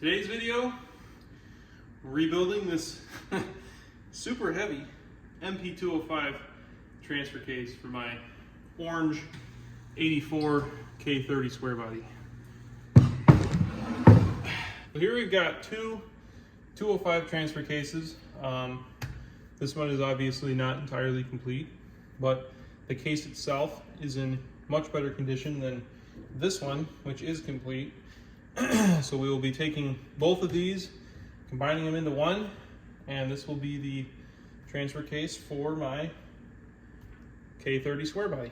Today's video, rebuilding this super heavy NP205 transfer case for my orange 84 K30 square body. So here we've got two 205 transfer cases. This one is obviously not entirely complete, but the case itself is in much better condition than this one, which is complete. So we will be taking both of these, combining them into one, and this will be the transfer case for my K30 square body.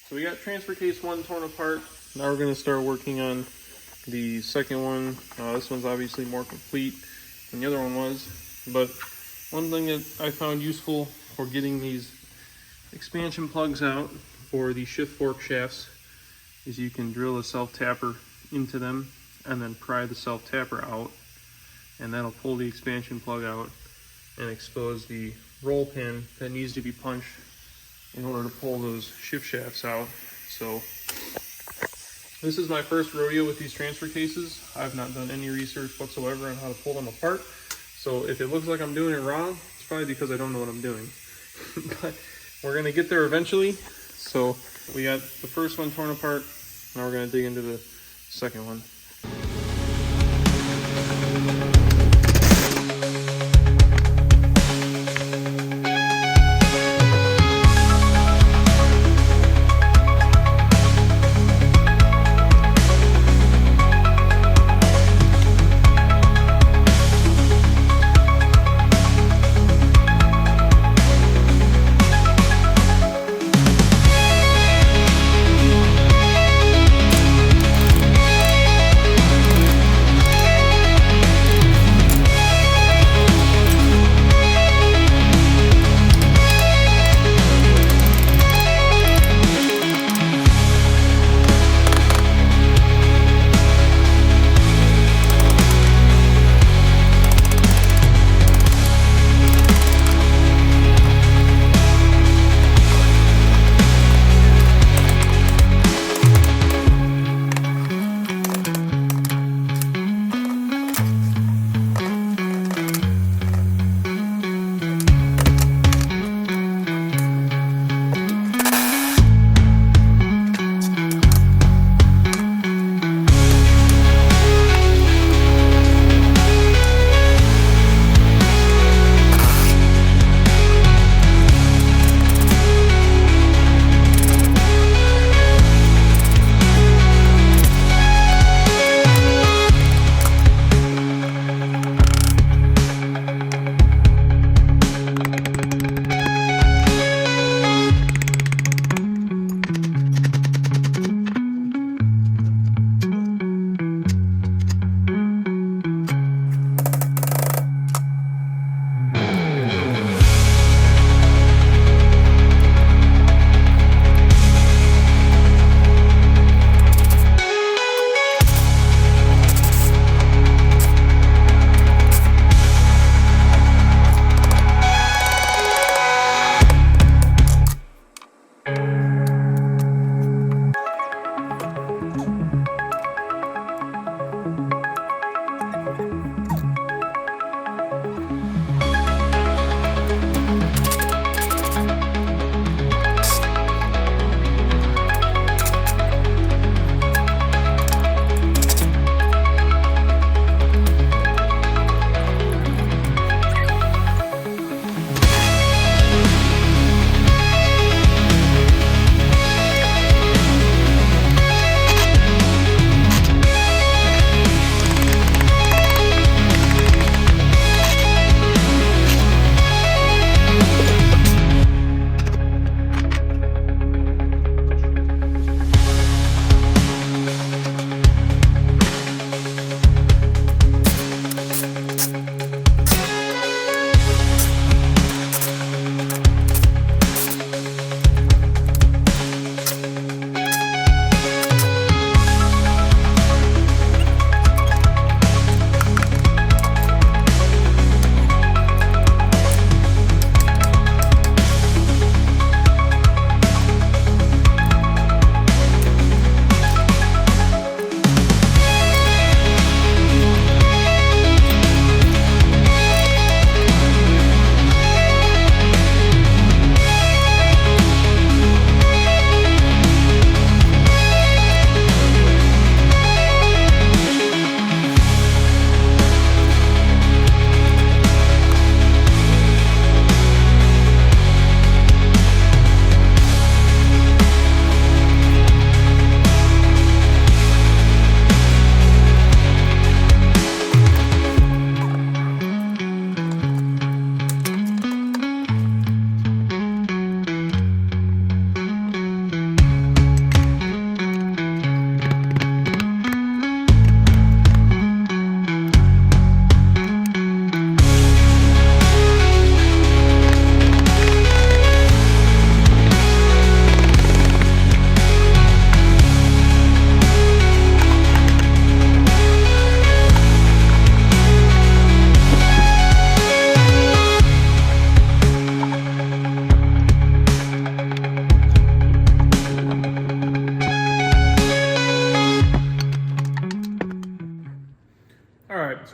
So we got transfer case one torn apart. Now we're going to start working on the second one. This one's obviously more complete than the other one was. But one thing that I found useful for getting these expansion plugs out for the shift fork shafts is you can drill a self-tapper into them and then pry the self-tapper out. and that'll pull the expansion plug out and expose the roll pin that needs to be punched in order to pull those shift shafts out. So this is my first rodeo with these transfer cases. I've not done any research whatsoever on how to pull them apart. So if it looks like I'm doing it wrong, it's probably because I don't know what I'm doing. But we're gonna get there eventually. So we got the first one torn apart. Now we're gonna dig into the second one.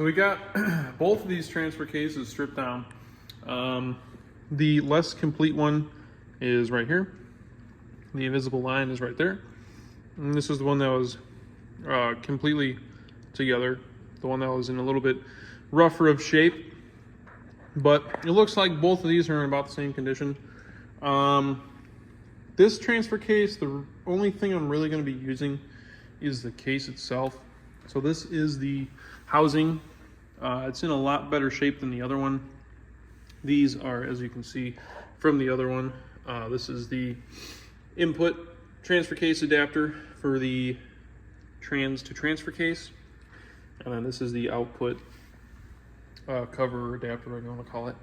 So we got both of these transfer cases stripped down. The less complete one is right here. The invisible line is right there. And this is the one that was completely together. The one that was in a little bit rougher of shape. But it looks like both of these are in about the same condition. This transfer case, the only thing I'm really going to be using is the case itself. So this is the housing. It's in a lot better shape than the other one. These are, as you can see from the other one, this is the input transfer case adapter for the trans to transfer case. And then this is the output cover adapter, whatever you want to call it.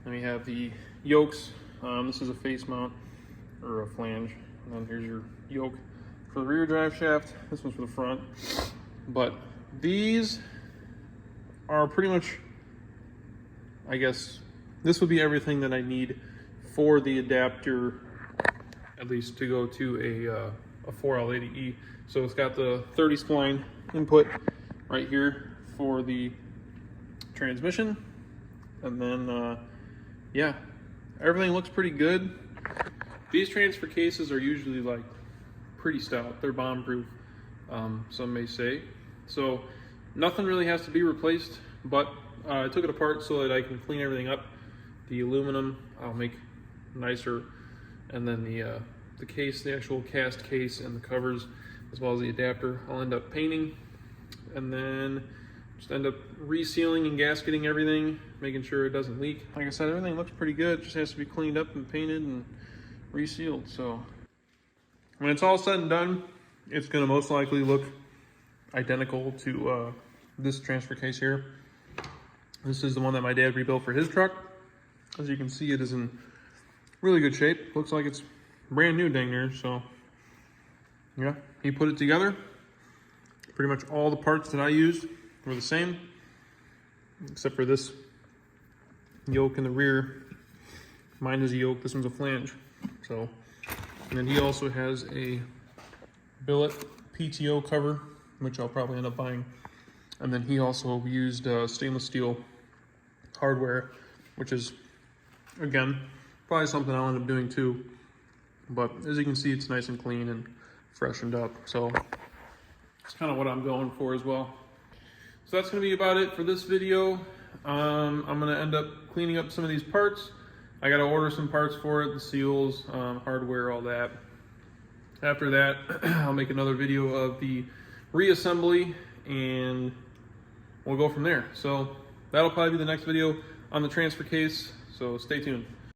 Then we have the yokes. This is a face mount or a flange. And then here's your yoke for the rear drive shaft. This one's for the front. But these are pretty much, I guess, this would be everything that I need for the adapter, at least to go to a 4L80E. So it's got the 30 spline input right here for the transmission. And then, yeah, everything looks pretty good. These transfer cases are usually like pretty stout. They're bomb proof, some may say. So nothing really has to be replaced, but I took it apart so that I can clean everything up. The aluminum I'll make nicer, and then the case, the actual cast case and the covers, as well as the adapter, I'll end up painting, and then just end up resealing and gasketing everything, making sure it doesn't leak. Like I said, everything looks pretty good. It just has to be cleaned up and painted and resealed. So when it's all said and done, it's going to most likely look identical to this transfer case here. This is the one that my dad rebuilt for his truck. As you can see, it is in really good shape. Looks like it's brand new dang near. So yeah, he put it together. Pretty much all the parts that I used were the same, except for this yoke in the rear. Mine is a yoke, this one's a flange. So, and then he also has a billet PTO cover, which I'll probably end up buying. And then he also used stainless steel hardware, which is, again, probably something I'll end up doing too. But as you can see, it's nice and clean and freshened up. So it's kind of what I'm going for as well. So that's going to be about it for this video. I'm going to end up cleaning up some of these parts. I got to order some parts for it, the seals, hardware, all that. After that, I'll make another video of the reassembly and we'll go from there. So that'll probably be the next video on the transfer case. So stay tuned.